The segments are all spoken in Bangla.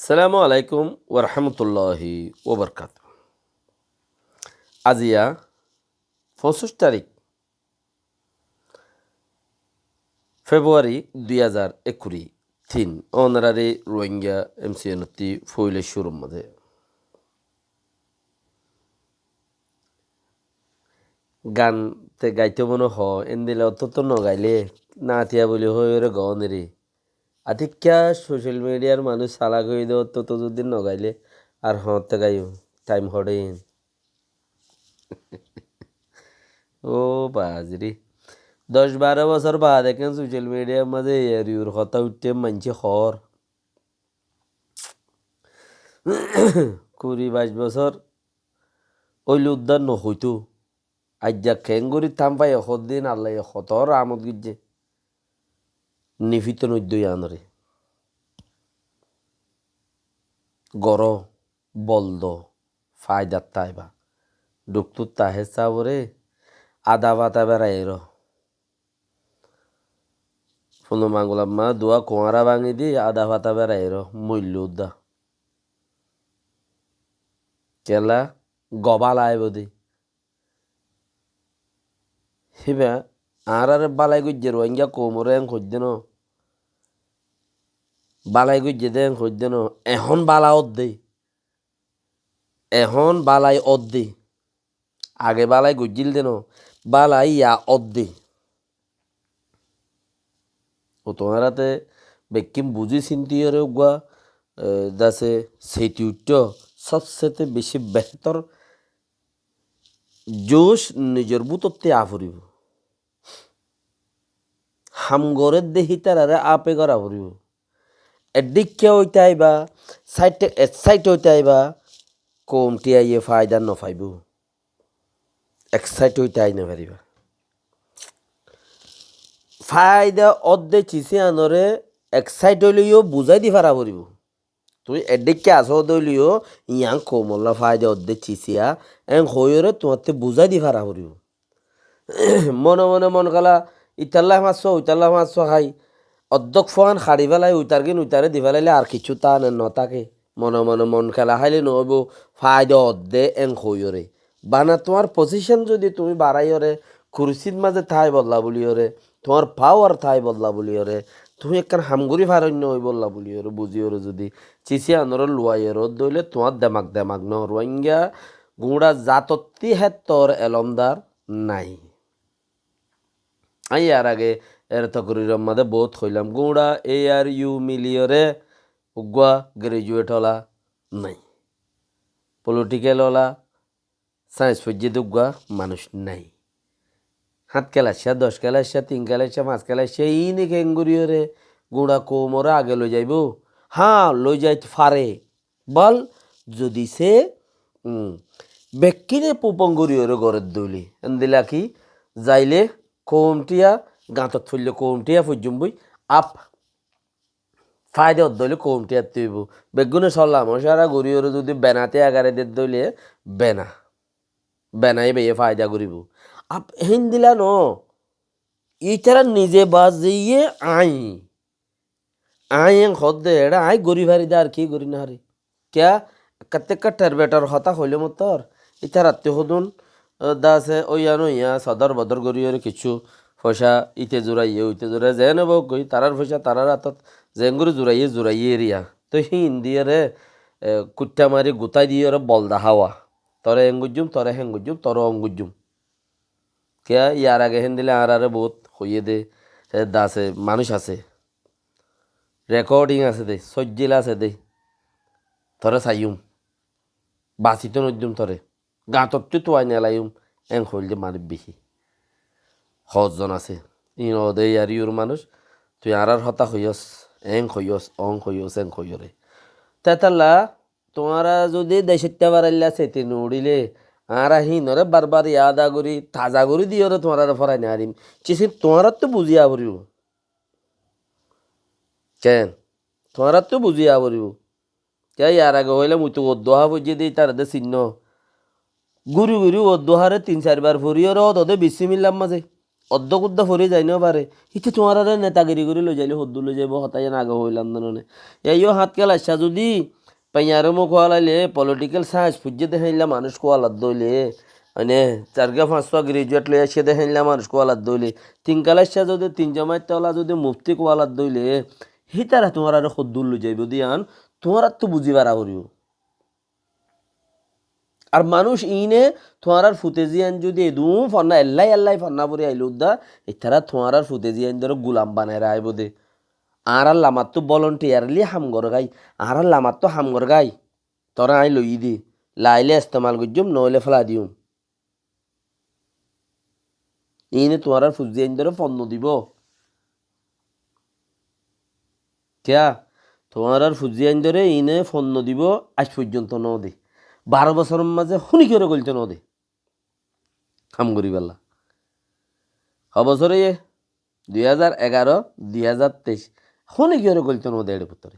সালামু আলাইকুম ওরহামতুল্লাহি ওবরকাত। আজিয়া 25 তারিখ ফেব্রুয়ারি 2021 থিন অনারারি রোহিঙ্গা এমসিএনতি ফইলে শুরুর মধ্যে গান তে গাইতে মনে হ এনদিলে অত ন গাইলে না তিয়া বলি হয়ে গনেরে আতিক্যা সোশ্যাল মিডিয়ার মানুষ সালা গই দে অত যদি ন গাইলে আর হতে গাইও টাইম হড়ে ও বাজরি 10-12 বছর বাদ এখন সোশ্যাল মিডিয়ার মাঝে এরিউর কথা উঠতে মানছে হর 20-22 বছর ওইলে উদ্ধার নহইতো আজ্জা খেঙ্গুরি থাম পাই দিন আল্লাহ হতর আমদ গিজে নিফিত নদ্যই আনরে গর বলদ ফায়দার তাইবা ডুকতুর তাহে চাবরে আদা বাতা বেড়াই র ফুনো মাঙ্গুলাম্মা দোয়া কোয়ারা ভাঙি দি আদা ভাতা বেড়াই র মূল্য উদ্দা কেলা গবাল আইব দি হিবা আর বালাই গুজ্জে রোহিঙ্গা কোমরে খুঁজছে বালাই গুজ্জে দেন খুঁজছে এখন বালা অদ্দে এখন বালাই অদ্দে আগে বালাই গুজ্জিল দেন বালাই ইয়া অদ্দে ও তোমার হাতে বেকিম বুঝি চিন্তি গুয়া দাসে সেইটি উঠ্ট সবচেয়ে বেশি বেহতর জোশ নিজের বুততে আফরিব হামগরের দেহি তারারে আপে করা ফুরিব এদিকে হইতে আইবা সাইটে এক্সাইট হইতে আইবা কমটি আইয়ে ফায়দা নফাইব এক্সাইট হইতে আই না পারিবা ফায়দা অর্ধে চিসি আনরে এক্সাইট হইলেও বুঝাই দি পারা পড়িব তুই এদিকে আসো দইলিও ইয়াং কোমল্লা ফায়দা অর্ধে চিসিয়া এং হইরে তোমাতে বুঝাই দি পারা পড়িব মনে মনে মন গলা ইতাল্লাহ মাছ উইতাল্লাহ মাছ খাই অর্ধক ফোয়ান খাড়ি ফেলাই উইতারগিন উইতারে দি ফেলাইলে আর কিছু তা নতাকে মনে মনে মন খেলা খাইলে নহব ফায়দা অর্ধে এং হইরে বানা তোমার পজিশন যদি তুমি বাড়াইরে কুরসির মাঝে ঠাই বদলা বলিওরে তোমার পাওয়ার ঠাই বদলা বলিওরে তুমি একখান হামগুড়ি ফারণ্য হই বললা বলিওরে বুঝিওরে যদি চিচি আনর লুয়াইয়ের দইলে তোমার দেমাক ন রোহিঙ্গা গুঁড়া জাতত্তি হেত তোর এলমদার নাই আই আর আগে এর তকরির মাঝে বহুত হইলাম গুঁড়া ARU মিলিয়রে উগুয়া গ্রাজুয়েট হলা নাই পলিটিক্যাল হলা সায়েন্স পর্যায়ে উগুয়া মানুষ নাই 7 ক্লাসা 10 ক্লাসা 3 ক্লাসা 5 ক্লাসা ইনি কেঙ্গুরিয়রে গুঁড়া কোমরে আগে লই যাইব হ্যাঁ লই যাইতে ফারে বল যদি সে বেকিনে পুপঙ্গুরিয়রে গড়ের দইলি এন্দিলা কি যাইলে কমটিয়া গাঁতত ফুললে কমটিয়া ফুজুম্বই আপ ফায়দা দইলে কমটিয়া তুইব বেগুনে সরলাম সারা গড়িওরে যদি বেনাতে আগারে দে দইলে বেনাই বেয়ে ফায়দা করিব আপ হিন্দিলা ন ইতারা নিজে বাজিয়ে আই হদ্দে এড়া আই গরি ভারি দে আর কি গরি না হারি ক্যা কত্তেকা টেরবেটার হতা হইলে মতর ইতার আত্মীয় হদুন দাসে ওইয়ানো ইয়া সদর বদর গরিয়রে কিছু পয়সা ইতে জোড়াইয়ে উইতে জোড়াই যে নেব গই তারার পয়সা তারার হাতত জেঙ্গুরি জোড়াইয়ে এরিয়া তো হিন্দিয়ারে কুট্টা মারি গুতাই দিয়ে বলদা হাওয়া তরে এঙ্গুজুম তরে হেঙ্গুজুম তর অঙ্গুজুম কে ইয়ার আগে হেন দিলে আর বহুত হইয়ে দে দাসে মানুষ আছে রেকর্ডিং আছে দে সজ্জিল আছে দে তরে চাইম বাঁচিত নদ্যুম তরে গাঁততো তোয়াই নেলাইম এং হইল যে মারি বেশি সজন আছে ইনদে আর ইউর মানুষ তুই আর হতা হইয়স এং হইয়স অং হইয়স এং হইয়রে তেতাল্লা তোমারা যদি দেশিত্যা বাড়াইলা সেতে নড়িলে আর হিনরে বারবার ইয়াদা করি তাজা করি দিও তোমার ফরাই নারিম চিসি তোমার তো বুঝিয়া পড়িব কেন তোমার তো বুঝিয়া পড়িব কে ইয়ার আগে হইলে মুই তো অদ্দোহা বুঝিয়ে দিই তার চিহ্ন গুরু গুরু অদ্দোহারে 3-4 বার ফুরিয়ে তোদের বিশ্ব মিললাম মাঝে অর্ধকুদ্ধ ফরি যাই না পারে ইতে তোমার আর নেতাগিরি করে লই যাইলে হদ্দু লই যাইব হতাই আগে হইলাম না এইও হাত খেলা আসা যদি পাইয়ারে মুখ খোয়ালাইলে পলিটিক্যাল সায়েন্স ফুজে দেখাইলা মানুষ খোয়ালার দইলে মানে চারগা পাঁচশো গ্রাজুয়েট লই আসে দেখাইলা মানুষ খোয়ালার দইলে তিনকাল আসা যদি তিন জমাইত তলা যদি মুফতি খোয়ালার দইলে হিতারা তোমার আর হদ্দুর লই যাইব দিয়ান তোমার আর তো বুঝিবার করিও আর মানুষ ইনে তোমার আর ফুতেজিয়ান যদি এদুম ফন্না এল্লাই ফন্না পরে আইল উদ্দা এতারা তোমার আর ফুতেজিয়ান ধরো গুলাম বানায় আইব দে আর লামার তো ভলন্টিয়ারলি হামগর গাই আর লামার তো হামগর গাই তোরা আই লই দি লাইলে ইস্তেমাল করজুম নইলে ফেলা দিউম ইনে তোমার আর ফুতেজিয়ান ধরো ফন্ন দিব কেয়া তোমার আর ফুতেজিয়ান ধরে ইনে ফন্ন দিব আজ পর্যন্ত ন দে 12 বছরের মাঝে শুনি করে গলতে ন দে কাম করি পেলা অবছরে 2011 2023 শুনি কি করে গলতে ন দে এর ভিতরে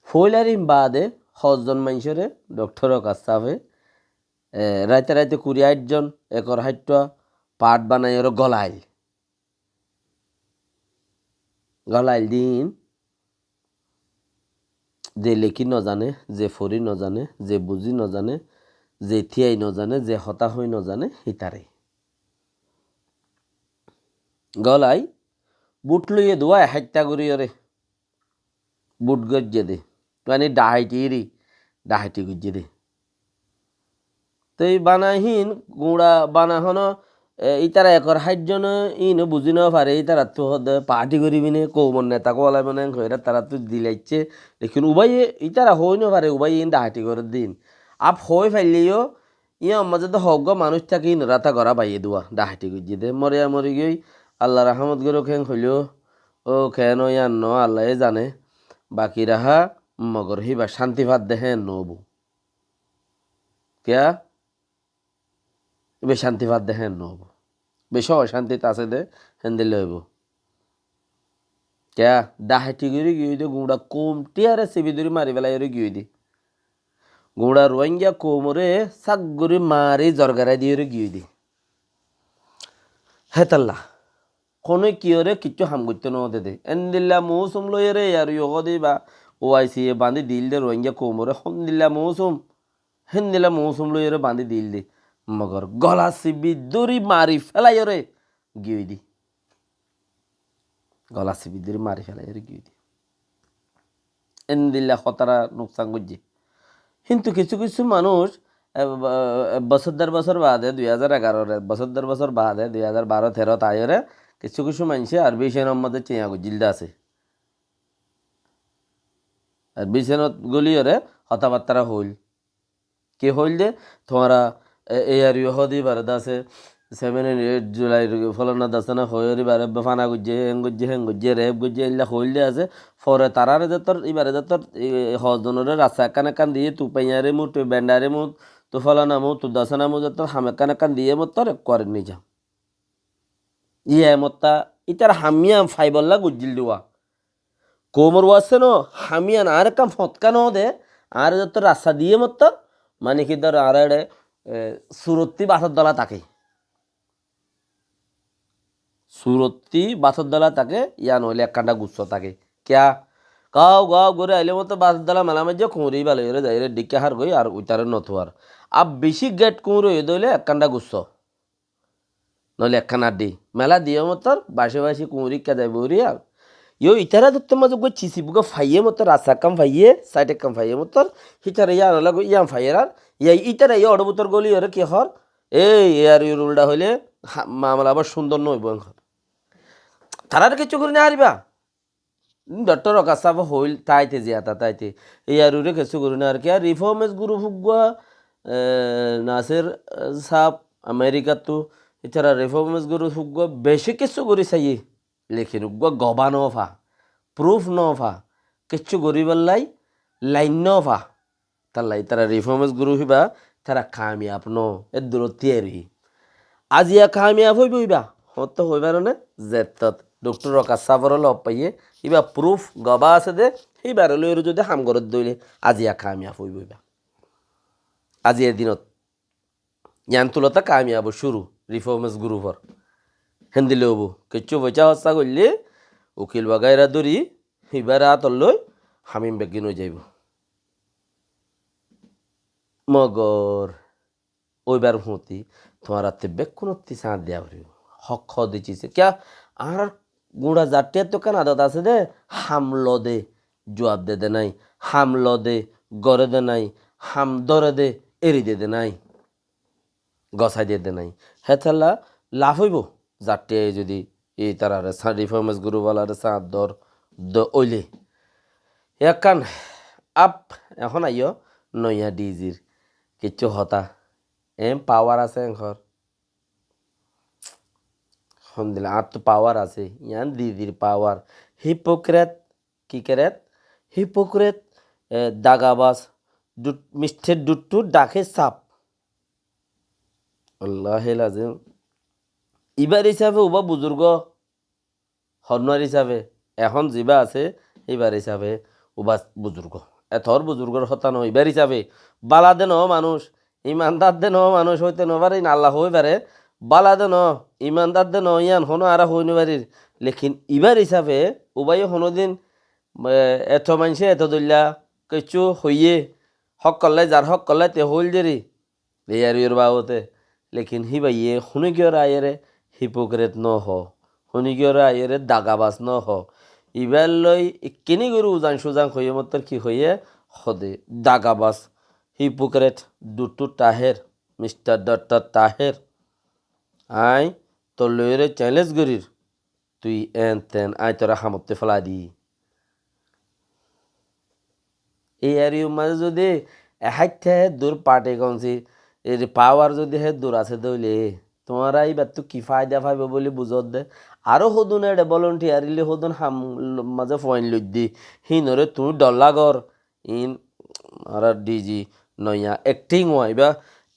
ফইলারিম বাদে 6 জন মানুষরে ডক্টরের কাছে রাইতে রাইতে 28 জন একর হাইটটা পাট বানাই ওর গলাইল দিন যে লেখি নজানে যে ফরি নজানে যে বুঝি নজানে যে থিয়াই নজানে যে হতা হই নজানে হিতারে গলাই বুট লইয়ে দোয়া হাইত্যা করি ওরে বুট গজ্জে দে মানে ডাহাইটি গজ্জে দে তো এই বানাহীন গুঁড়া বানাহন ইতারা একর 60 জন ইন বুঝি না পারে ইতারা তো পার্টি করিবি নে কৌমন নেতা কোয়ালাই মানে ঘরে তারা তো দিলাইছে লেকিন উবাই ইতারা হই না পারে উবাই ইন ডাহাটি করে দিন আপ হই ফেললিও ইয়া মাঝে তো হগ মানুষ থাকি রাতা করা বাইয়ে দেওয়া ডাহাটি গজ্জে দে মরি গই আল্লাহ রহমত গরো খেং হইলেও ও খেন ইয়ান ন আল্লাহ জানে বাকি রাহা মগর হিবা শান্তি ভাত দেহে নবু কেয়া বে শান্তি ভাত দেহে নবু বেশ অশান্তিতে আছে দে হেন দিলে হইব কেয়া ডাহাটি গিয়ে গিয়ে দে গুঁড়া কোমটি আরে সিবি ধরি মারি বেলাই গিয়ে দি গুঁড়া রোহিঙ্গা কোমরে সাকগুড়ি মারি জরগারাই দিয়ে গিয়ে দি হেতাল্লা কোনো কিয়রে কিচ্ছু হাম করতে ন দে এনদিল্লা মৌসুম লই রে আর ইয়োগ দিবা ও আইসি বাঁধি দিল দে রোহিঙ্গা কোমরে হন্দিল্লা মৌসুম হেনদিল্লা মৌসুম লই রে বাঁধি দিল দে মগর গলা সিবি দড়ি মারি ফেলাই রে গিয়ে দি গলা সিবি দড়ি মারি ফেলাই রে গিয়ে দি এনদিল্লা খতারা নোকসান করছে কিন্তু কিছু কিছু মানুষ বছর 1.5 বছর বাদে 2011 বছর 1.5 বছর বাদে 2012-13 তাইরে কিছু কিছু মানুষে আরবি সেনের মধ্যে চেয়া জিলদা আছে আরবি সেনত গলিয়রে কথাবার্তা হইল কে হইল যে তোমারা এই আর ইহদি বারদ আছে 7 and 8 জুলাই ফলনা দাসনা হইরি বারে ফানা গুজে হেং গুজে রেব গুজে ইল্লা হইল আছে ফরে তারারে যতর এবারে যতর হজনরে রাস্তা কান দিয়ে তু পাইয়ারে মু তু বেন্ডারে মু তু ফলনা মু তু দাসনা মু যতর হামে কান দিয়ে মত তোর করে নি যা ইয়ে মত্তা ইতার হামিয়া ফাইবল্লা গুজিল দিওয়া কোমর ওয়াছে ন হামিয়ান আর কাম ফতকা ন দে আর যত রাস্তা দিয়ে মত মানে কি ধর আর সুরত্তি বাসর দলা থাকে সুরত্তি বাসর দলা থাকে ইয়া নইলে একখানটা গুচ্ছ থাকে ক্যা গাও করে আইলে মতো বাসর দলা মেলা মাঝে কুঁড়ি ভালো করে যাই রে ডিকে হার গই আর উইতারে নথুয়ার আর বেশি গেট কুঁড়ো হয়ে দইলে একখানটা গুচ্ছ নইলে একখান আড্ডি মেলা দিয়ে মতর বাসে কুঁড়ি কে যাইব আর ইতারা ধরতে মাঝে গো চিসি বুকে ফাইয়ে মতো রাস্তা কাম ফাইয়ে সাইডে কাম ফাইয়ে মতর হিতারে ইয়া নলা ইয়াম ফাইয়ের আর ইতারা ইয়া অডবুতর গলি ওরে কি হর এই আর উল্টা হইলে মামলা আবার সুন্দর নইব তারার কিছু করে না হারিবা ডক্টর কাছে হইল তাইতে জিয়াতা তাইতে এই আর উরে কিছু করে না আর কি আর রিফর্মেস গুরু ফুগুয়া নাসের সাপ আমেরিকা তো এছাড়া রিফর্মেস গুরু ফুগুয়া বেশি কিছু করে চাইয়ে লেখে রুগুয়া গবা নফা প্রুফ নফা কিচ্ছু গরিবার লাইন নফা তার লাই তারা রিফর্মেস গুরু হইবা তারা কামিয়াব ন এ দূরত্বে রহি আজিয়া কামিয়াব হইবা হত হইবার না জেতত ডক্টর কাছাবর লব পাইয়ে ইবা প্রুফ গবা আছে দে সেইবার লই যদি হাম ঘরত দইলে আজিয়া কামিয়াব হইবা আজিয়া দিনত ইয়ান তুলতা কামিয়াব শুরু রিফর্মস গ্রুপর হেন্দি লব কিচ্ছু পয়সা হস্তা করলে উকিল বাগাইরা ধরি এবার আতর লই হামিম বেগিন হয়ে যাইব মগর ওইবার হুঁতি তোমার হাতে বেকুনতি চাঁদ দেওয়া পারিব হক দিছিছে ক্যা আর গুঁড়া জাটিয়ার তো কেন আদত আছে দে হামল দে জবাব দে দে নাই হামল দে গড়ে দে নাই হাম দরে দে এরি দে নাই গছাই দিয়ে দে নাই হেথালা লাভ হইব জাটিয়ায় যদি এই তার রিফর্মেস গুরুওয়ালার চাঁদ দর ওইলে একান আপ এখন আইও নইয়া ডিজির কিচ্ছু হতা পাওয়ার আছে ঘর দিলে আর তো পাওয়ার আছে ইয়ান দিদির পাওয়ার হিপোক্রেট কি কেরেত হিপোক্রেট দাগাবাস মিষ্টের দুট্টু ডাকে সাপ আল্লাহ লাজিম ইবার হিসাবে উবা বুজুর্গ হরনার হিসাবে এখন যিবা আছে এইবার হিসাবে উবা বুজুর্গ এথর বুজুর্গর হতা নয় এবার হিসাবে বালা দেন মানুষ ইমানদার দেন মানুষ হইতে নবারে আল্লাহ হই পারে বালা দেন ইমানদার দেন ইয়ান হনো আর হই নবারির লেকিন ইবার হিসাবে উবাই হনো দিন এত মানুষে এত দল্লা কিছু হইয়ে হক করলে যার হক করলে তে হইল দেরি রেয়ার ইয়ের বাবতে লেকিন হি বাইয়ে হুনিকিয়র আয়েরে হিপোক্রেট ন হ হুনিকিয়র আয়েরে দাগাবাজ ন হ ইবার লই কিনি গরু উজান সুজান হইয়ে মতর কি হইয়ে হদে দাগাবাজ হিপোক্রেট দুটু তাহের মিস্টার ডক্টর তাহের আই তোর লইরে চ্যালেঞ্জ করির তুই এন তেন আই তোরা হামতে ফেলা দি এই আর মাঝে যদি হাইতে দূর পাটে কমছি এর পাওয়ার যদি হে দূর আছে দইলে তোমার এইবার তো কি ফায়দা পাইবে বলে বুঝত দে আরও হদুন এডে ভলন্টিয়ারিলে হদুন হাম মাঝে ফয়েন লই দি হিনরে তুই ডলাগর ইন আর ডিজি নয়া অ্যাক্টিং হয় বা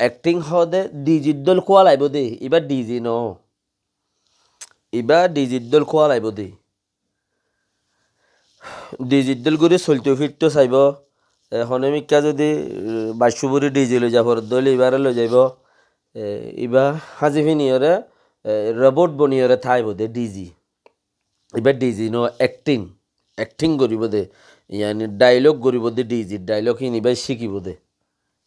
অ্যাক্টিং হদে ডিজির দল খোয়া লাইব দে এবার ডিজি ন এবার ডিজির দল খোয়া লাইব দে ডিজির দল করে চলতে ফিরতে চাইব হনমিকা যদি বাস্যপুরি ডিজি লৈ যাব দল এবারে লৈ যাব এবার হাজিফিনিয়রে রোবট বনিয়রে থাইব দে ডিজি এবার ডিজি ন অ্যাক্টিং অ্যাক্টিং করিব দে ইয়ানি ডাইলগ করিব দে ডিজির ডাইলগ হিন এবার শিখিব দে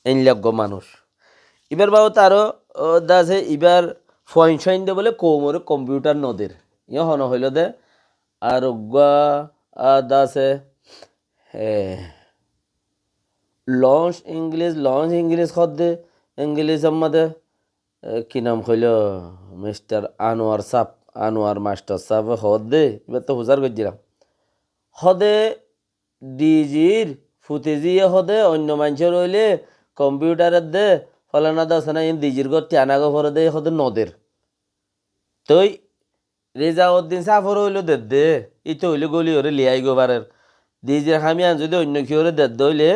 এনলজ্ঞ মানুষ এবার বাবু তারও দাসে এবার ফয়েন সইন দে বলে কোমরে কম্পিউটার নদের ইয়ে হন হইল দে আর দাসে লঞ্চ ইংলিশ খদ দে ইংলিশ আমাদের কি নাম হইল মিস্টার আনোয়ার সাপ আনোয়ার মাস্টার সাপ হদ দে এবার তো হুজার করছিলাম হদে ডিজির ফুতেজিয়ে হদে অন্য মানুষের রইলে কম্পিউটারের দে ফলানা দাস না ইন ডিজির গর টিয়ানাগো ভরে দে হদে নদের তই রেজাউদ্দিন সাফর হইল দে দে ইতো হইলে গলি ওরে লিয়াই গোবারের ডিজির হামি আন যদি অন্য কি ওরে দে দইলে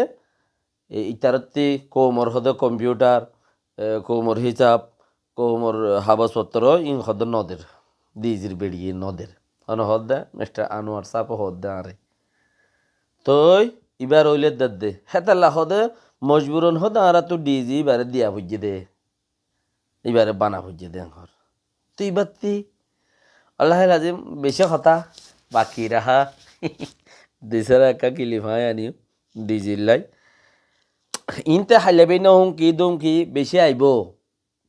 ইতারত্তি কৌমর হদে কম্পিউটার কৌমর হিসাব কৌমর হাবসপত্র ইন হদ নদের ডিজির বেড়িয়ে নদের অন হদ দে মিস্টার আনোয়ার সাপ হদ দে আরে তই ইবার হইলে দে হেতাল্লা হদে মজবুরন হদে আর তো ডিজি এবারে দিয়া বুঝে দে এবারে বানা বুঝে দে ঘর তো এবার তুই আল্লাহ আজিম বেশি কথা বাকি রাহা দেশের একা কিলিফাই আনিও ডিজির লাই ইনতে হাইলেবি না হুমকি দুমকি বেশি আইব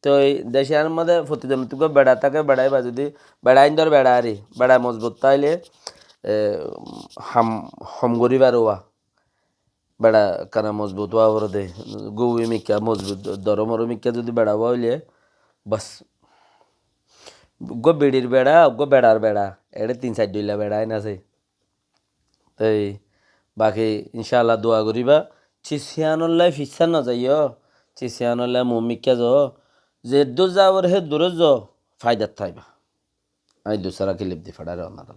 তো দেশের মধ্যে প্রতিদিন তোকে বেড়া থাকে বেড়াইবা যদি বেড়াইন ধর বেড়া আরে বেড়া মজবুত তাইলে হাম হম গরিবার ওয়া বেড়া কানা মজবুত হওয়া করে দে গৌয়ে মিকা মজবুত দরমর মিকা যদি বেড়াবা হইলে বাস গো বেড়ির বেড়া গো বেড়ার বেড়া এটা 3-4 ডইলা বেড়াই নাছে তাই বাকি ইনশাআল্লাহ দোয়া করিবা চিসিয়ানল্লাই ফিসান না যাইও চিসিয়ানল্লাই মমিকা য যে দূর যাওয়ার হে দূরে য ফায়দাত থাইবা আই দুসারা ক্লিপ দি ফাড়ারে অনার